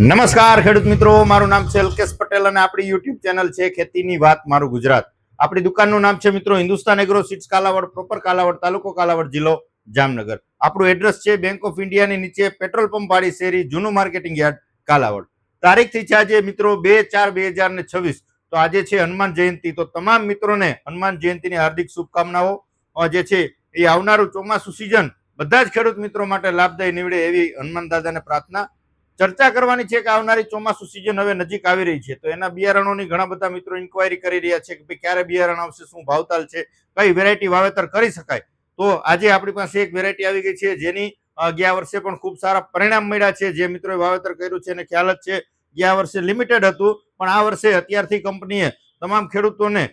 નમસ્કાર ખેડૂત મિત્રો, મારું નામ છે અલ્કેશ પટેલ અને આપણી યુટ્યુબ ચેનલ છે ખેતીની વાત મારું ગુજરાત. આપણી દુકાનનું નામ છે મિત્રો Hindustan agro seeds Kalavad, proper Kalavad, તાલુકો કાલાવડ, જિલ્લો જામનગર. આપણું એડ્રેસ છે બેંક ઓફ ઇન્ડિયાની નીચે પેટ્રોલ પંપ વાળી શેરી, જૂનું માર્કેટિંગ યાર્ડ, કાલાવડ. તારીખથી છે આજે મિત્રો 2/4/2026. તો આજે છે હનુમાન જયંતિ. તો તમામ મિત્રોને હનુમાન જયંતિની હાર્દિક શુભકામનાઓ. જે છે એ આવનારું ચોમાસું સિઝન બધા જ ખેડૂત મિત્રો માટે લાભદાયી નીવડે એવી હનુમાન દાદાને પ્રાર્થના. ચર્ચા કરવાની છે કે આવનારી ચોમાસુ સિઝન હવે નજીક આવી રહી છે, તો એના બિયારણોની ઘણા બધા મિત્રો ઇન્ક્વાયરી કરી રહ્યા છે કે ભાઈ ક્યારે બિયારણ આવશે, શું ભાવતાલ છે, કઈ વેરાયટી વાવેતર કરી શકાય. તો આજે આપણી પાસે એક વેરાયટી આવી ગઈ છે જેની ગયા વર્ષે પણ ખૂબ સારા પરિણામ મળ્યા છે. જે મિત્રોએ વાવેતર કર્યું છે એને ખ્યાલ જ છે. ગયા વર્ષે લિમિટેડ હતું, પણ આ વર્ષે અત્યારથી કંપનીએ તમામ ખેડૂતોને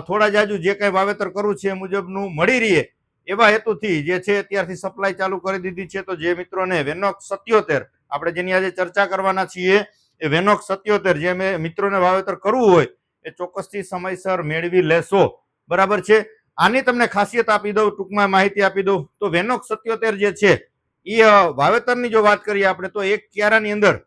થોડા જાજુ જે કઈ વાવેતર કરવું છે એ મુજબનું મળી રહે એવા હેતુથી જે છે અત્યારથી સપ્લાય ચાલુ કરી દીધી છે. તો જે મિત્રોને વેનોક્સ 77 આપણે જેની આજે ચર્ચા કરવાના છીએ એ વેનોક્સ 77 જે મિત્રોને વાવેતર કરવું હોય એ ચોક્કસથી સમયસર મેળવી લેશો. બરાબર છે. આની તમને ખાસિયત આપી દઉં, ટૂંકમાં માહિતી આપી દઉં. તો વેનોક્સ 77 જે છે એ વાવેતરની જો વાત કરીએ આપણે તો એક ક્યારાની અંદર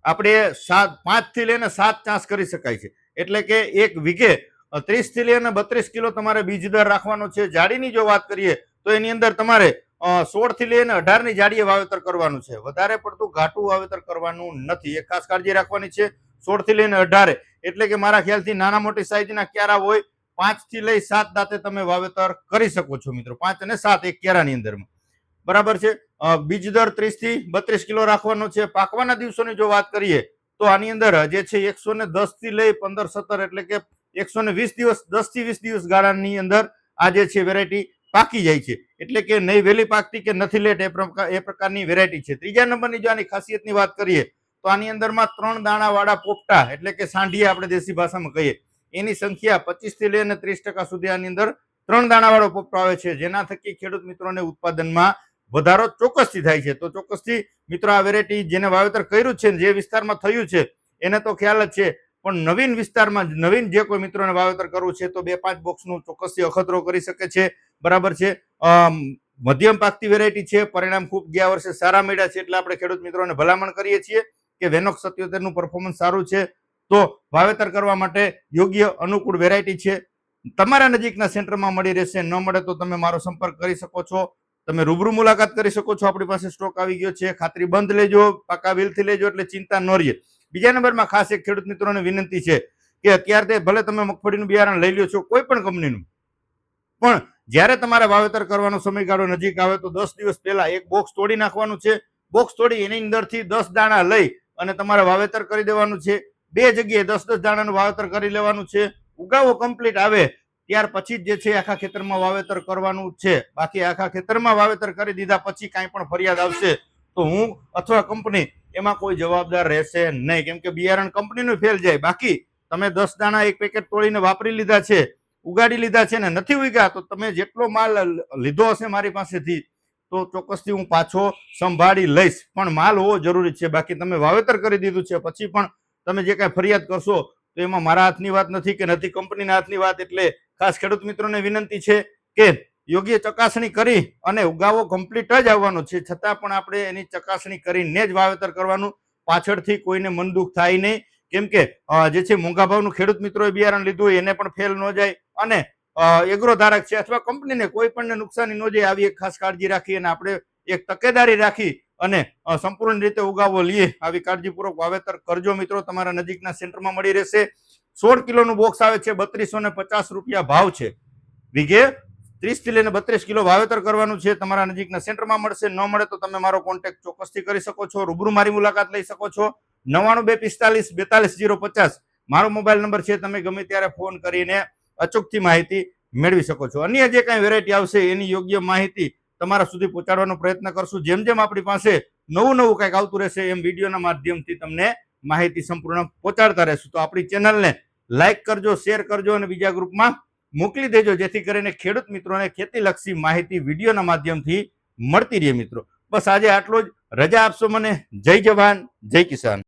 આપણે 5 થી લઈને 7 ચાંસ કરી શકાય છે. એટલે કે એક વીઘે 30 થી લઈને 32 કિલો તમારે બીજ દર રાખવાનો છે. જાડીની જો વાત કરીએ તો એની અંદર તમારે 16 થી લઈને 18 ની જાડીએ વાવેતર કરવાનું છે. વધારે પડતું ઘાટું વાવેતર કરવાનું નથી, એ ખાસ કાળજી રાખવાની છે. 16 થી લઈને 18 એટલે કે મારા ખ્યાલથી નાના મોટી સાઈઝના ક્યારા હોય 5 થી લઈ 7 દાંતે તમે વાવેતર કરી શકો છો મિત્રો. 5 અને 7 એક ક્યારાની અંદરમાં. બરાબર છે. બીજ દર 30 થી 32 કિલો રાખવાનો છે. પાકવાના દિવસોની જો વાત કરીએ તો આની અંદર જે છે 110 થી લઈ 15-17 એટલે કે 120 દિવસ, 10 થી 20 દિવસ ગાળાની અંદર આ જે છે વેરાયટી પાકી જાય છે. એટલે કે નહીં વહેલી પાકતી કે નથી લેટ એ પ્રકારની વેરાયટી છે. ત્રીજા નંબરની જો આની ખાસિયતની વાત કરીએ તો આની અંદરમાં 3 દાણા વાળા પોપટા એટલે કે સાંઢિયા આપણે દેશી ભાષામાં કહીએ એની સંખ્યા 25 થી લઈને 30% સુધી આની અંદર 3 દાણા વાળો પોપટો આવે છે, જેના થકી ખેડૂત મિત્રોને ઉત્પાદનમાં વધારો ચોક્કસથી થાય છે. તો ચોક્કસથી મિત્રો આ વેરાયટી જેને વાવેતર કર્યું છે, જે વિસ્તારમાં થયું છે એને તો ખ્યાલ જ છે, પણ નવીન વિસ્તારમાં નવીન જે કોઈ મિત્રોને વાવેતર કરવું છે તો 2-5 બોક્સનું ચોક્કસથી અખતરો કરી શકે છે. બરાબર છે. મધ્યમ પાકતી વેરાયટી છે. પરિણામ ખૂબ ગયા વર્ષે સારા મળ્યા છે, એટલે આપણે ખેડૂત મિત્રોને ભલામણ કરીએ છીએ કે વેનોક્સ 77 નું પરફોર્મન્સ સારું છે, તો વાવેતર કરવા માટે યોગ્ય અનુકૂળ વેરાયટી છે. તમારા નજીકના સેન્ટરમાં મળી રહેશે. ન મળે તો તમે મારો સંપર્ક કરી શકો છો. તમે રૂબરૂ મુલાકાત કરી શકો છો. આપણી પાસે સ્ટોક આવી ગયો છે. ખાતરી બંધ લેજો, પાકા બિલથી લેજો, એટલે ચિંતા ન રહે. બીજા નંબરમાં ખાસ એક ખેડૂત મિત્રોને વિનંતી છે કે અત્યારે ભલે તમે મગફળીનું બિયારણ લઈ લ્યો છો કોઈ પણ કંપનીનું, પણ જ્યારે તમારે વાવેતર કરવાનો સમયગાળો નજીક આવે તો 10 દિવસ પહેલા એક બોક્સ તોડી નાખવાનું છે. બોક્સ તોડી એની અંદરથી 10 દાણા લઈ અને તમારે વાવેતર કરી દેવાનું છે. 2 જગ્યાએ 10-10 દાણાનું વાવેતર કરી લેવાનું છે. ઉગાવો કમ્પ્લીટ આવે ત્યાર પછી જ જે છે આખા ખેતરમાં વાવેતર કરવાનું છે. બાકી આખા ખેતરમાં વાવેતર કરી દીધા પછી કાંઈ પણ ફરિયાદ આવશે તો હું અથવા કંપની એમાં કોઈ જવાબદાર રહેશે નહીં, કેમ કે બિયારણ કંપનીનું ફેલ જાય. બાકી તમે 10 દાણા એક પેકેટ તોડીને વાપરી લીધા છે, ઉગાડી લીધા છે ને નથી ઉગ્યા, તો તમે જેટલો માલ લીધો હશે મારી પાસેથી તો ચોક્કસથી હું પાછો સંભાળી લઈશ, પણ માલ હોવો જરૂરી છે. બાકી તમે વાવેતર કરી દીધું છે પછી પણ તમે જે કાંઈ ફરિયાદ કરશો તો એમાં મારા હાથની વાત નથી કે નથી કંપનીના હાથની વાત. એટલે ખાસ ખેડૂત મિત્રોને વિનંતી છે કે યોગ્ય ચકાસણી કરી અને ઉગાવો કમ્પ્લીટ જ આવવાનો છે, છતાં પણ આપણે એની ચકાસણી કરીને જ વાવેતર કરવાનું. પાછળથી કોઈને મન દુઃખ થાય નહીં, કેમ કે જે છે મોંઘા ભાવનું ખેડૂત મિત્રોએ બિયારણ લીધું હોય એને પણ ફેલ ન જાય અને એગ્રો ધારક છે અથવા કંપનીને કોઈ પણ નુકસાની ન જાય, આવી એક ખાસ કાળજી રાખી અને આપણે એક તકેદારી રાખી અને સંપૂર્ણ રીતે ઉગાવો લઈએ આવી કાળજીપૂર્વક વાવેતર કરજો મિત્રો. તમારા નજીકના સેન્ટરમાં મળી રહેશે. 16 કિલોનું બોક્સ આવે છે, 3250 રૂપિયા ભાવ છે. વીઘે 30 થી લઈને 32 કિલો વાવેતર કરવાનું છે. તમારા નજીકના સેન્ટરમાં મળશે. ન મળે તો તમે મારો કોન્ટેક્ટ ચોક્કસથી કરી શકો છો. રૂબરૂ મારી મુલાકાત લઈ શકો છો. 9925454050 મારો મોબાઈલ નંબર છે. તમે ગમે ત્યારે ફોન કરીને અચૂકથી માહિતી મેળવી શકો છો. અન્ય જે કાંઈ વેરાયટી આવશે એની યોગ્ય માહિતી તમારા સુધી પહોંચાડવાનો પ્રયત્ન કરશું. જેમ જેમ આપણી પાસે નવું કંઈક આવતું રહેશે એમ વિડીયોના માધ્યમથી તમને માહિતી સંપૂર્ણ પહોંચાડતા રહેશું. તો આપણી ચેનલને લાઈક કરજો, શેર કરજો અને બીજા ગ્રુપમાં મોકલી દેજો, જેથી કરીને ખેડૂત મિત્રોને ખેતીલક્ષી માહિતી વિડીયોના માધ્યમથી મળતી રહે મિત્રો. બસ આજે આટલો જ. રજા આપશો મને. જય જવાન, જય કિસાન.